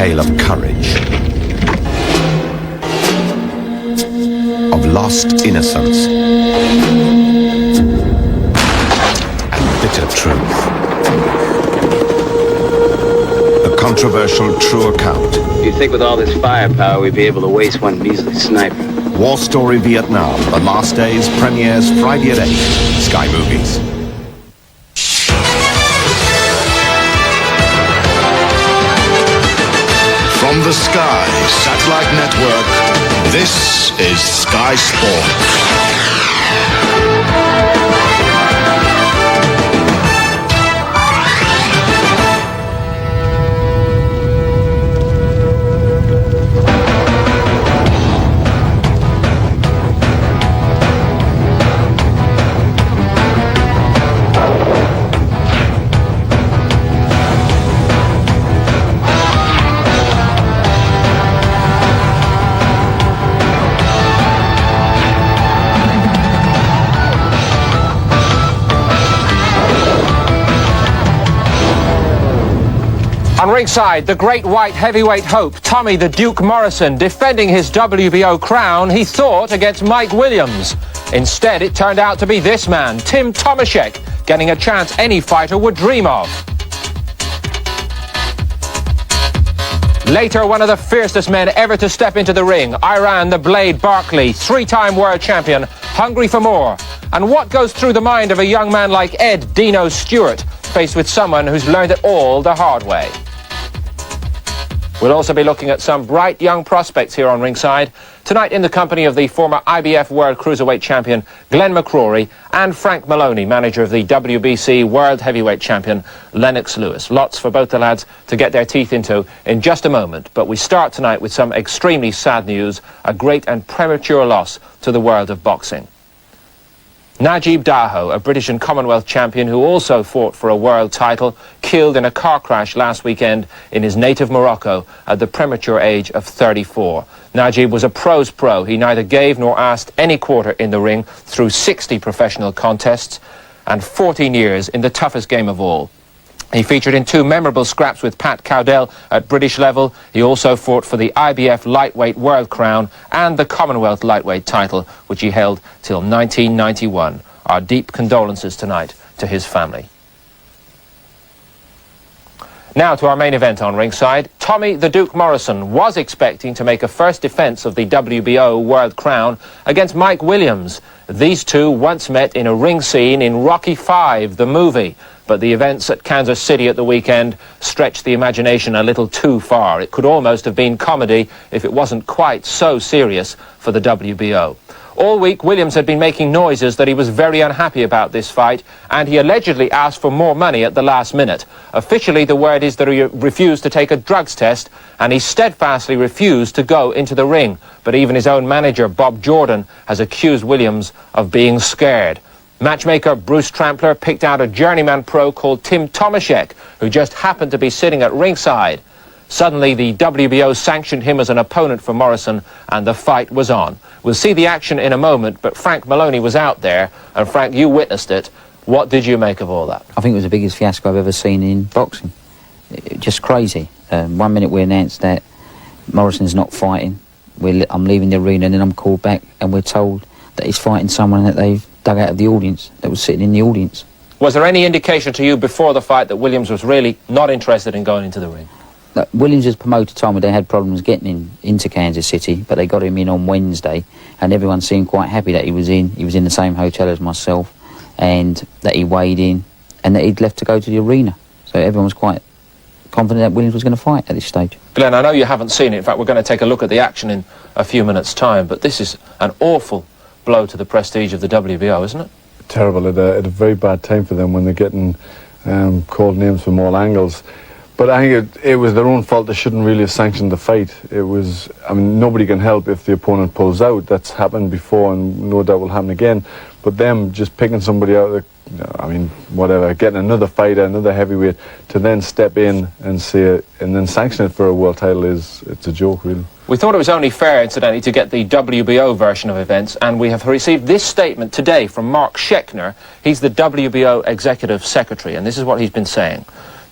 tale of courage, of lost innocence, and bitter truth. A controversial true account. Do you think with all this firepower we'd be able to waste one measly sniper? War Story Vietnam, The Last Days, premieres Friday at 8, Sky Movies. From the Sky Satellite Network, this is Sky Sports. On ringside, the great white heavyweight hope, Tommy the Duke Morrison, defending his WBO crown, he thought, against Mike Williams. Instead, it turned out to be this man, Tim Tomaszek, getting a chance any fighter would dream of. Later, one of the fiercest men ever to step into the ring, Iran the Blade Barkley, three-time world champion, hungry for more. And what goes through the mind of a young man like Ed Dino Stewart, faced with someone who's learned it all the hard way? We'll also be looking at some bright young prospects here on ringside, tonight in the company of the former IBF World Cruiserweight Champion Glenn McCrory and Frank Maloney, manager of the WBC World Heavyweight Champion Lennox Lewis. Lots for both the lads to get their teeth into in just a moment, but we start tonight with some extremely sad news, a great and premature loss to the world of boxing. Najib Daho, a British and Commonwealth champion who also fought for a world title, killed in a car crash last weekend in his native Morocco at the premature age of 34. Najib was a pro's pro. He neither gave nor asked any quarter in the ring through 60 professional contests and 14 years in the toughest game of all. He featured in two memorable scraps with Pat Cowdell at British level. He also fought for the IBF lightweight world crown and the Commonwealth lightweight title, which he held till 1991. Our deep condolences tonight to his family. Now to our main event on ringside. Tommy the Duke Morrison was expecting to make a first defence of the WBO world crown against Mike Williams. These two once met in a ring scene in Rocky V, the movie. But the events at Kansas City at the weekend stretched the imagination a little too far. It could almost have been comedy if it wasn't quite so serious for the WBO. All week, Williams had been making noises that he was very unhappy about this fight, and he allegedly asked for more money at the last minute. Officially, the word is that he refused to take a drugs test, and he steadfastly refused to go into the ring. But even his own manager, Bob Jordan, has accused Williams of being scared. Matchmaker Bruce Trampler picked out a journeyman pro called Tim Tomaszek, who just happened to be sitting at ringside. Suddenly, the WBO sanctioned him as an opponent for Morrison, and the fight was on. We'll see the action in a moment, but Frank Maloney was out there, and Frank, you witnessed it. What did you make of all that? I think it was the biggest fiasco I've ever seen in boxing. Just crazy. 1 minute we announced that Morrison's not fighting. I'm leaving the arena, and then I'm called back, and we're told that he's fighting someone that they've dug out of the audience, that was sitting in the audience. Was there any indication to you before the fight that Williams was really not interested in going into the ring? Williams' promoter told me they had problems getting into Kansas City, but they got him in on Wednesday, and everyone seemed quite happy that he was in. He was in the same hotel as myself, and that he weighed in, and that he'd left to go to the arena. So everyone was quite confident that Williams was going to fight at this stage. Glenn, I know you haven't seen it. In fact, we're going to take a look at the action in a few minutes' time, but this is an awful blow to the prestige of the WBO, isn't it? Terrible. At a very bad time for them when they're getting called names from all angles. But I think it was their own fault. They shouldn't really have sanctioned the fight. It was, I mean, nobody can help if the opponent pulls out. That's happened before, and no doubt will happen again. But them just picking somebody out, I mean, whatever, getting another fighter, another heavyweight, to then step in and say, and then sanction it for a world title it's a joke, really. We thought it was only fair, incidentally, to get the WBO version of events, and we have received this statement today from Mark Schechner. He's the WBO Executive Secretary, and this is what he's been saying.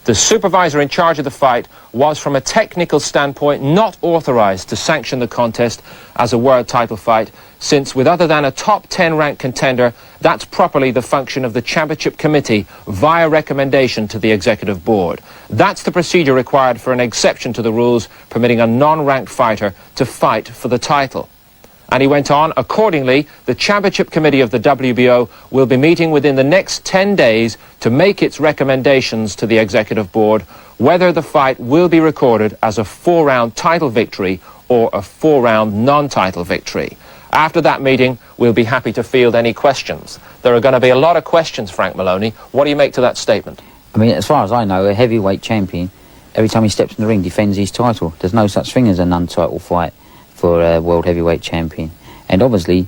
The supervisor in charge of the fight was, from a technical standpoint, not authorized to sanction the contest as a world title fight, since with other than a top 10 ranked contender, that's properly the function of the championship committee via recommendation to the executive board. That's the procedure required for an exception to the rules permitting a non-ranked fighter to fight for the title. And he went on, accordingly, the Championship Committee of the WBO will be meeting within the next 10 days to make its recommendations to the Executive Board whether the fight will be recorded as a 4-round title victory or a 4-round non-title victory. After that meeting, we'll be happy to field any questions. There are going to be a lot of questions, Frank Maloney. What do you make to that statement? I mean, as far as I know, a heavyweight champion, every time he steps in the ring, defends his title. There's no such thing as a non-title fight for a world heavyweight champion. And obviously,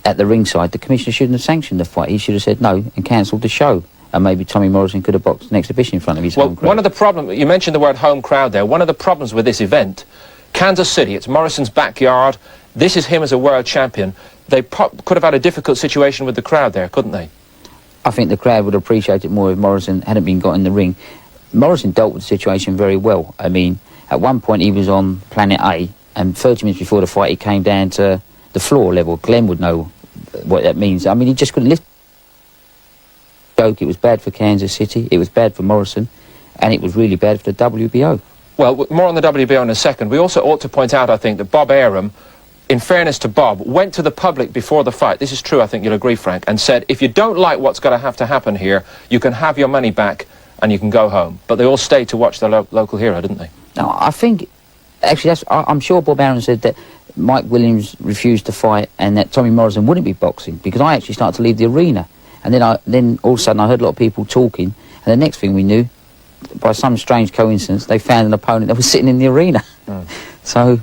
at the ringside, the commissioner shouldn't have sanctioned the fight. He should have said no and cancelled the show. And maybe Tommy Morrison could have boxed an exhibition in front of his home crowd. One of the problems, you mentioned the word home crowd there, one of the problems with this event, Kansas City, it's Morrison's backyard, this is him as a world champion. They could have had a difficult situation with the crowd there, couldn't they? I think the crowd would appreciate it more if Morrison hadn't been got in the ring. Morrison dealt with the situation very well. I mean, at one point he was on Planet A, and 30 minutes before the fight he came down to the floor level. Glenn would know what that means. I mean, he just couldn't lift. It was bad for Kansas City, it was bad for Morrison, and it was really bad for the WBO. Well, more on the WBO in a second. We also ought to point out, I think, that Bob Arum, in fairness to Bob, went to the public before the fight, this is true, I think you'll agree, Frank, and said, if you don't like what's going to have to happen here, you can have your money back and you can go home. But they all stayed to watch their local hero, didn't they? No, I think, actually, I'm sure Bob Arum said that Mike Williams refused to fight and that Tommy Morrison wouldn't be boxing, because I actually started to leave the arena. And then all of a sudden I heard a lot of people talking, and the next thing we knew, by some strange coincidence, they found an opponent that was sitting in the arena. So,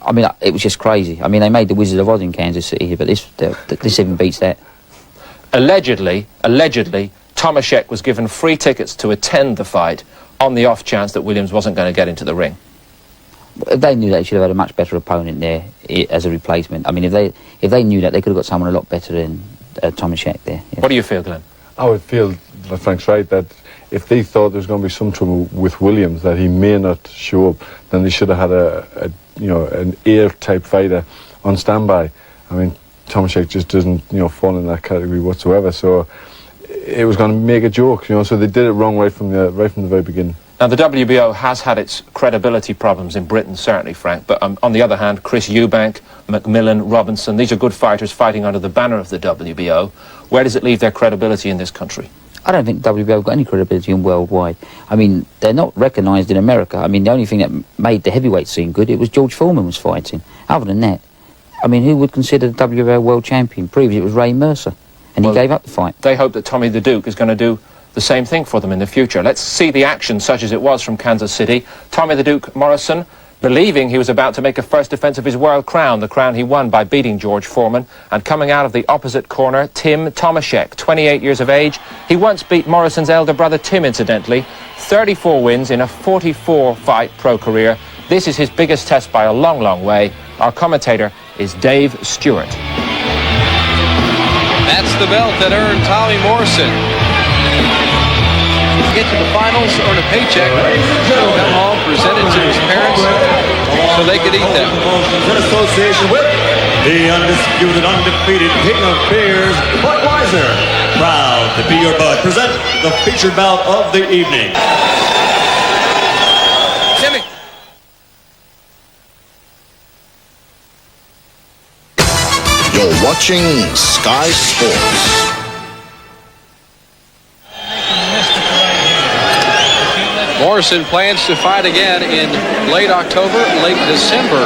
I mean, it was just crazy. I mean, they made the Wizard of Oz in Kansas City here, but this even beats that. Allegedly, Tomaszek was given free tickets to attend the fight on the off chance that Williams wasn't going to get into the ring. They knew they should have had a much better opponent there as a replacement. I mean, if they knew that, they could have got someone a lot better than Tomaszek there. Yeah. What do you feel, Glenn? I would feel, like Frank's right, that if they thought there was going to be some trouble with Williams, that he may not show up, then they should have had an air-type fighter on standby. I mean, Tomaszek just doesn't, fall in that category whatsoever. So it was going to make a joke, So they did it wrong right from the very beginning. Now, the WBO has had its credibility problems in Britain, certainly, Frank, but on the other hand, Chris Eubank, McMillan, Robinson, these are good fighters fighting under the banner of the WBO. Where does it leave their credibility in this country? I don't think WBO got any credibility in worldwide. I mean, they're not recognised in America. I mean, the only thing that made the heavyweight scene good, it was George Foreman was fighting. Other than that, I mean, who would consider the WBO world champion? Previously, it was Ray Mercer, and he gave up the fight. They hope that Tommy the Duke is going to do the same thing for them in the future. Let's see the action such as it was from Kansas City. Tommy the Duke Morrison, believing he was about to make a first defence of his world crown, the crown he won by beating George Foreman, and coming out of the opposite corner, Tim Tomaszek, 28 years of age. He once beat Morrison's elder brother Tim, incidentally. 34 wins in a 44-fight pro career. This is his biggest test by a long, long way. Our commentator is Dave Stewart. That's the belt that earned Tommy Morrison. Get to the finals, earn a paycheck, come home, present it to his parents so they could eat them. In association with the undisputed, undefeated King of Beers, Budweiser. Proud to be your bud. Present the featured bout of the evening. Jimmy. You're watching Sky Sports. Morrison plans to fight again in late October, late December,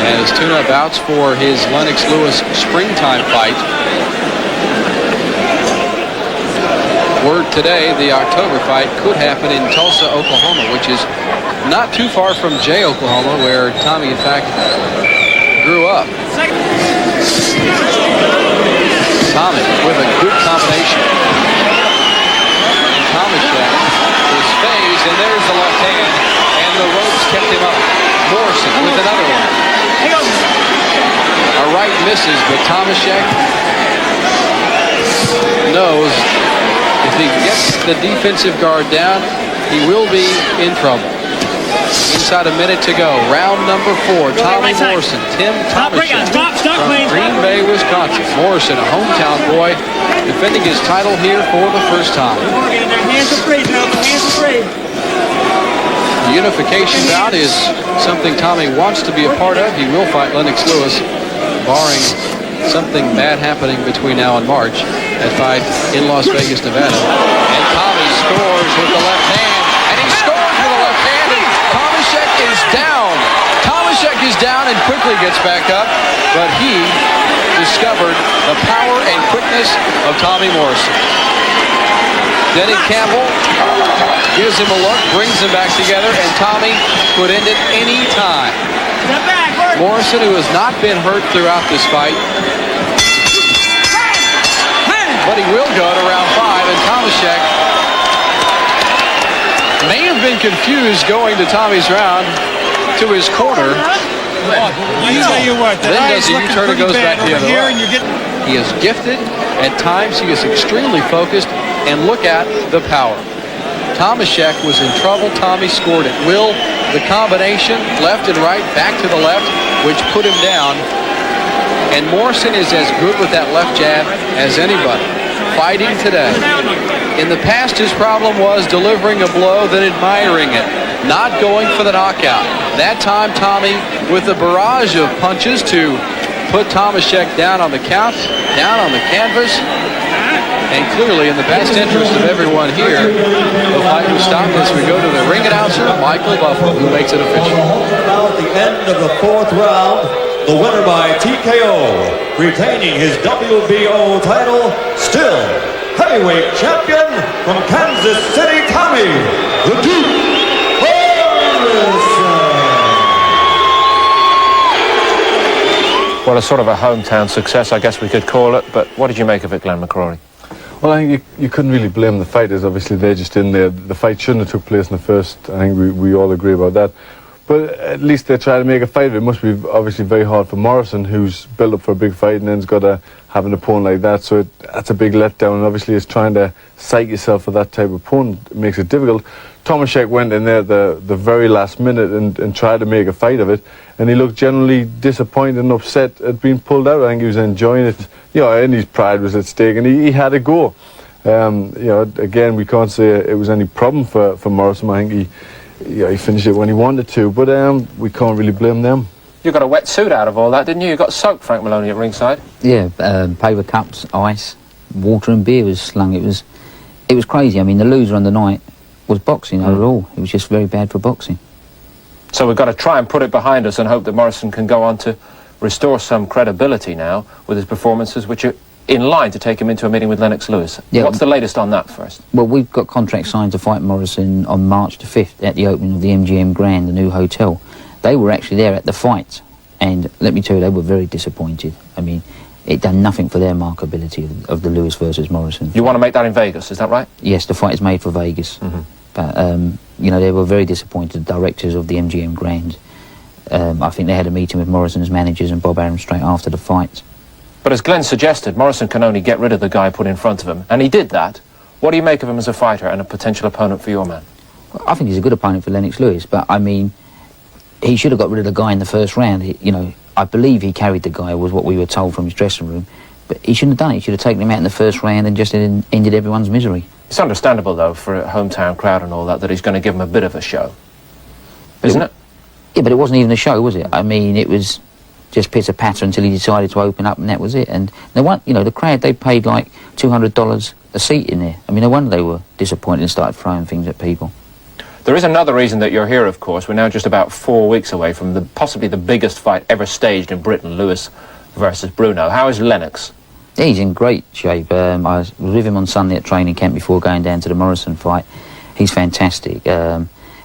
as tune-up bouts for his Lennox Lewis springtime fight. Word today, the October fight could happen in Tulsa, Oklahoma, which is not too far from Jay, Oklahoma, where Tommy, in fact, grew up. Tommy with a good combination. Tomaszek is phased, and there's the left hand, and the ropes kept him up. Morrison with another one. A right misses, but Tomaszek knows if he gets the defensive guard down, he will be in trouble. Inside a minute to go. Round number 4. Tommy Morrison, Tim Tomaszek from Green Bay, Wisconsin. Morrison, a hometown boy, defending his title here for the first time. The unification bout is something Tommy wants to be a part of. He will fight Lennox Lewis, barring something bad happening between now and March, at fight in Las Vegas, Nevada. And Tommy scores with the left hand. And he scores with the left hand. And Tomaszek is down. Tomaszek is down and quickly gets back up. But he discovered the power and quickness of Tommy Morrison. Denny Campbell gives him a look, brings him back together, and Tommy could end it any time. Morrison, who has not been hurt throughout this fight, but he will go to round 5, and Tomaszek may have been confused going to Tommy's round to his corner. Then does a U-turn and goes back the other way. He is gifted. At times, he is extremely focused, and look at the power. Tomaszek was in trouble. Tommy scored at will. The combination, left and right, back to the left, which put him down. And Morrison is as good with that left jab as anybody. Fighting today. In the past, his problem was delivering a blow, then admiring it, not going for the knockout. That time, Tommy, with a barrage of punches to put Tomaszek down on the count, down on the canvas. And clearly, in the best interest of everyone here, the fight was stopped as we go to the ring announcer, Michael Buffalo, who makes it official. At the end of the 4th round, the winner by TKO, retaining his WBO title, still heavyweight champion from Kansas City, Tommy, the Duke Morrison. Well, a sort of a hometown success, I guess we could call it. But what did you make of it, Glenn McCrory? Well, I think you couldn't really blame the fighters. Obviously, they're just in there. The fight shouldn't have took place in the first. I think we all agree about that. But at least they try to make a fight of it. It must be obviously very hard for Morrison, who's built up for a big fight and then's got to have an opponent like that. So that's a big letdown. And obviously, it's trying to psych yourself for that type of opponent. It makes it difficult. Tomaszek went in there the very last minute and tried to make a fight of it. And he looked generally disappointed and upset at being pulled out. I think he was enjoying it. You know, and his pride was at stake, and he had a go. You know, again, we can't say it was any problem for Morrison. I think he finished it when he wanted to, but we can't really blame them. You got a wet suit out of all that, didn't you? You got soaked, Frank Maloney, at ringside. Yeah, paper cups, ice, water and beer was slung. It was crazy. I mean, the loser on the night was boxing overall. It was just very bad for boxing. So we've got to try and put it behind us and hope that Morrison can go on to restore some credibility now with his performances, which are in line to take him into a meeting with Lennox Lewis. Yeah. What's the latest on that first? Well, we've got contract signed to fight Morrison on March the 5th at the opening of the MGM Grand, the new hotel. They were actually there at the fight, and let me tell you, they were very disappointed. I mean, it done nothing for their markability of the Lewis versus Morrison. You want to make that in Vegas, is that right? Yes, the fight is made for Vegas. But, you know, they were very disappointed, the directors of the MGM Grand. I think they had a meeting with Morrison's managers and Bob Arum straight after the fight. But as Glenn suggested, Morrison can only get rid of the guy put in front of him, and he did that. What do you make of him as a fighter and a potential opponent for your man? Well, I think he's a good opponent for Lennox Lewis, but I mean, he should have got rid of the guy in the first round. You know, I believe he carried the guy, was what we were told from his dressing room, but he shouldn't have done it. He should have taken him out in the first round and just ended everyone's misery. It's understandable, though, for a hometown crowd and all that he's going to give him a bit of a show, isn't it? Yeah, but it wasn't even a show, was it? I mean, it was just pitter-patter until he decided to open up, and that was it. And no one, you know, the crowd, they paid like $200 a seat in there. I mean, no wonder they were disappointed and started throwing things at people. There is another reason that you're here, of course. We're now just about 4 weeks away from possibly the biggest fight ever staged in Britain, Lewis versus Bruno. How is Lennox? Yeah, he's in great shape. I was with him on Sunday at training camp before going down to the Morrison fight. He's fantastic.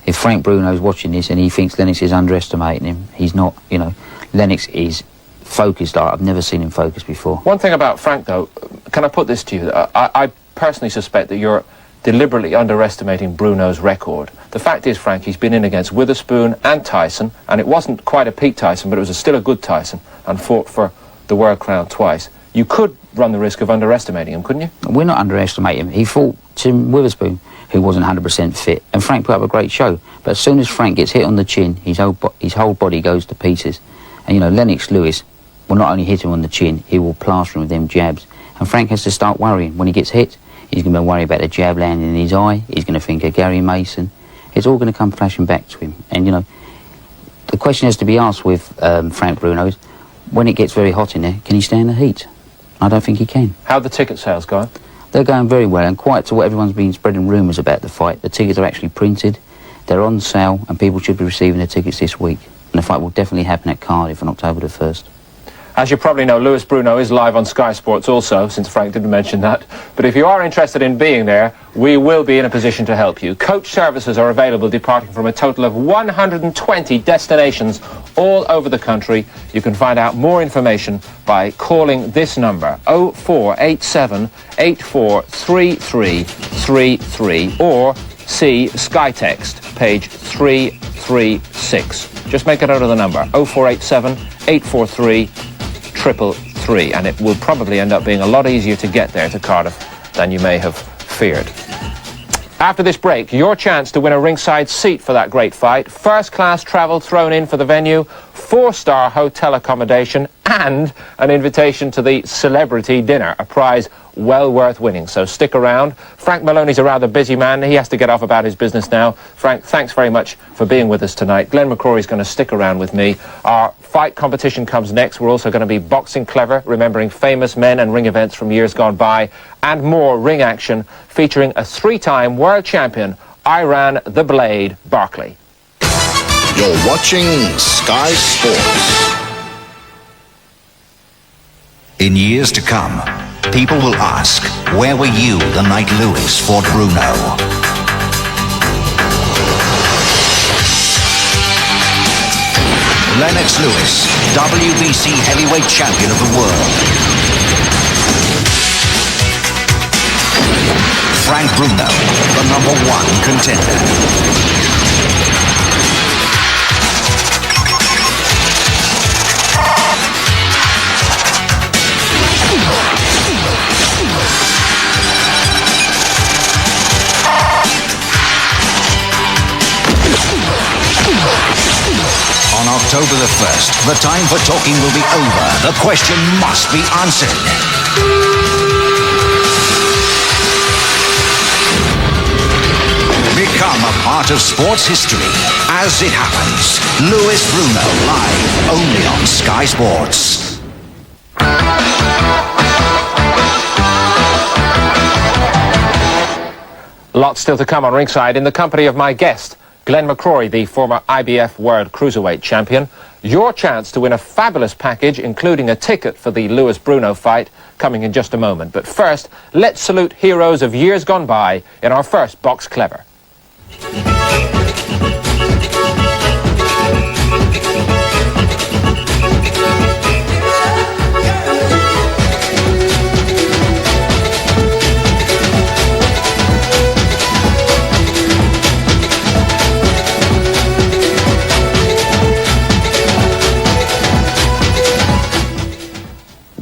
If Frank Bruno's watching this and he thinks Lennox is underestimating him, he's not, you know. Lennox is focused. I've never seen him focused before. One thing about Frank, though, can I put this to you? I personally suspect that you're deliberately underestimating Bruno's record. The fact is, Frank, he's been in against Witherspoon and Tyson, and it wasn't quite a peak Tyson, but it was still a good Tyson, and fought for the world crown twice. You could run the risk of underestimating him, couldn't you? We're not underestimating him. He fought Tim Witherspoon. who wasn't 100% fit. And Frank put up a great show. But as soon as Frank gets hit on the chin, his whole body goes to pieces. And, you know, Lennox Lewis will not only hit him on the chin, he will plaster him with them jabs. And Frank has to start worrying. When he gets hit, he's going to be worried about the jab landing in his eye. He's going to think of Gary Mason. It's all going to come flashing back to him. And, you know, the question has to be asked with Frank Bruno is, when it gets very hot in there, can he stand the heat? I don't think he can. How are the ticket sales going? They're going very well, and quite to what everyone's been spreading rumours about the fight. The tickets are actually printed, they're on sale, and people should be receiving their tickets this week. And the fight will definitely happen at Cardiff on October the 1st. As you probably know, Lewis Bruno is live on Sky Sports also, since Frank didn't mention that. But if you are interested in being there, we will be in a position to help you. Coach services are available departing from a total of 120 destinations all over the country. You can find out more information by calling this number, 0487 843333, or see Skytext, page 336. Just make a note of the number, 0487 843 333, and it will probably end up being a lot easier to get there to Cardiff than you may have feared. After this break, your chance to win a ringside seat for that great fight, first-class travel thrown in for the venue, 4-star hotel accommodation, and an invitation to the celebrity dinner, a prize well worth winning. So stick around. Frank Maloney's a rather busy man. He has to get off about his business now. Frank, thanks very much for being with us tonight. Glenn McCrory's going to stick around with me. Our fight competition comes next. We're also going to be boxing clever, remembering famous men and ring events from years gone by, and more ring action featuring a 3-time world champion, Iran the Blade Barkley. You're watching Sky Sports. In years to come, people will ask, where were you the night Lewis fought Bruno? Lennox Lewis, WBC heavyweight champion of the world. Frank Bruno, the #1 contender. On October the 1st, the time for talking will be over. The question must be answered. Become a part of sports history as it happens. Lewis Bruno live only on Sky Sports. Lots still to come on Ringside in the company of my guest, Glenn McCrory, the former IBF World Cruiserweight Champion. Your chance to win a fabulous package, including a ticket for the Lewis Bruno fight, coming in just a moment. But first, let's salute heroes of years gone by in our first Box Clever.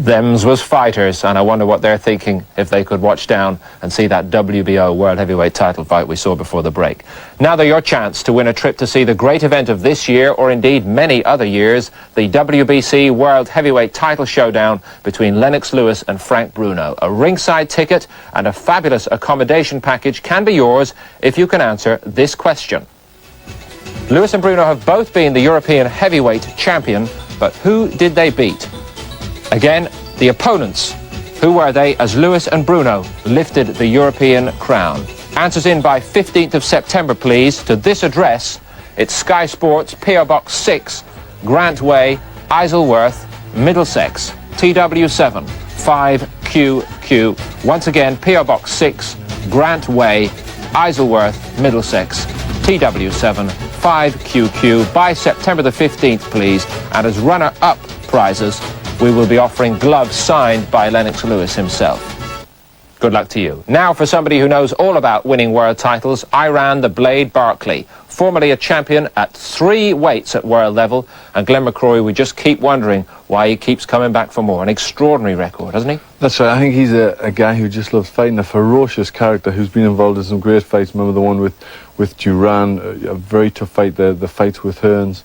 Thems was fighters, and I wonder what they're thinking if they could watch down and see that WBO World Heavyweight title fight we saw before the break. Now they're your chance to win a trip to see the great event of this year, or indeed many other years, the WBC World Heavyweight title showdown between Lennox Lewis and Frank Bruno. A ringside ticket and a fabulous accommodation package can be yours if you can answer this question. Lewis and Bruno have both been the European Heavyweight champion, but who did they beat? Again, the opponents. Who were they as Lewis and Bruno lifted the European crown? Answers in by 15th of September, please, to this address. It's Sky Sports, PO Box 6, Grant Way, Isleworth, Middlesex, TW7 5QQ. Once again, PO Box 6, Grant Way, Isleworth, Middlesex, TW7 5QQ. By September the 15th, please. And as runner-up prizes, we will be offering gloves signed by Lennox Lewis himself. Good luck to you. Now for somebody who knows all about winning world titles, Iran the Blade Barkley, formerly a champion at 3 weights at world level. And Glenn McCrory, we just keep wondering why he keeps coming back for more. An extraordinary record, hasn't he? That's right. I think he's a guy who just loves fighting, a ferocious character who's been involved in some great fights. Remember the one with Duran, a very tough fight, the fights with Hearns.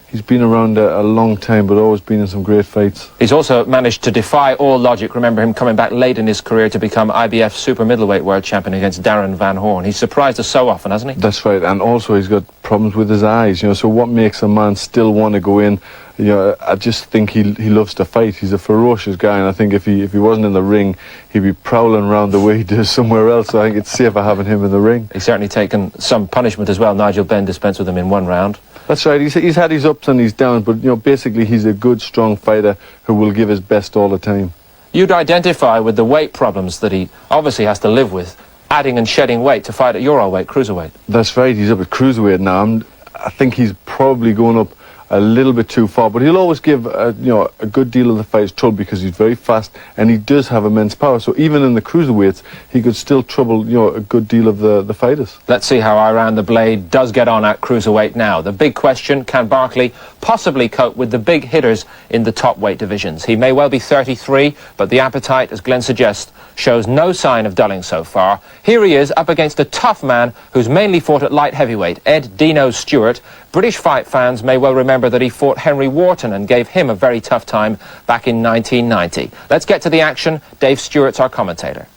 He's been around a long time, but always been in some great fights. He's also managed to defy all logic. Remember him coming back late in his career to become IBF super middleweight world champion against Darren Van Horn. He's surprised us so often, hasn't he? That's right, and also he's got problems with his eyes, you know, so what makes a man still want to go in? You know, I just think he loves to fight. He's a ferocious guy, and I think if he wasn't in the ring, he'd be prowling around the way he does somewhere else. So I think it's safer having him in the ring. He's certainly taken some punishment as well. Nigel Benn dispensed with him in 1 round. That's right. He's had his ups and his downs, but you know, basically he's a good, strong fighter who will give his best all the time. You'd identify with the weight problems that he obviously has to live with, adding and shedding weight to fight at your old weight, cruiserweight. That's right. He's up at cruiserweight now. I think he's probably going up a little bit too far, but he'll always give you know, a good deal of the fights trouble because he's very fast and he does have immense power. So even in the cruiserweights, he could still trouble, you know, a good deal of the fighters. Let's see how Iran the Blade does get on at cruiserweight now. The big question, can Barkley possibly cope with the big hitters in the top weight divisions? He may well be 33, but the appetite, as Glenn suggests, shows no sign of dulling so far. Here he is up against a tough man who's mainly fought at light heavyweight, Ed Dino Stewart. British fight fans may well remember that he fought Henry Wharton and gave him a very tough time back in 1990. Let's get to the action. Dave Stewart's our commentator.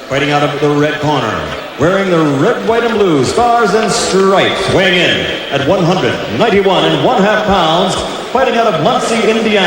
Fighting out of the red corner, wearing the red, white, and blue stars and stripes, weighing in at 191 1/2 pounds, fighting out of Muncie, Indiana.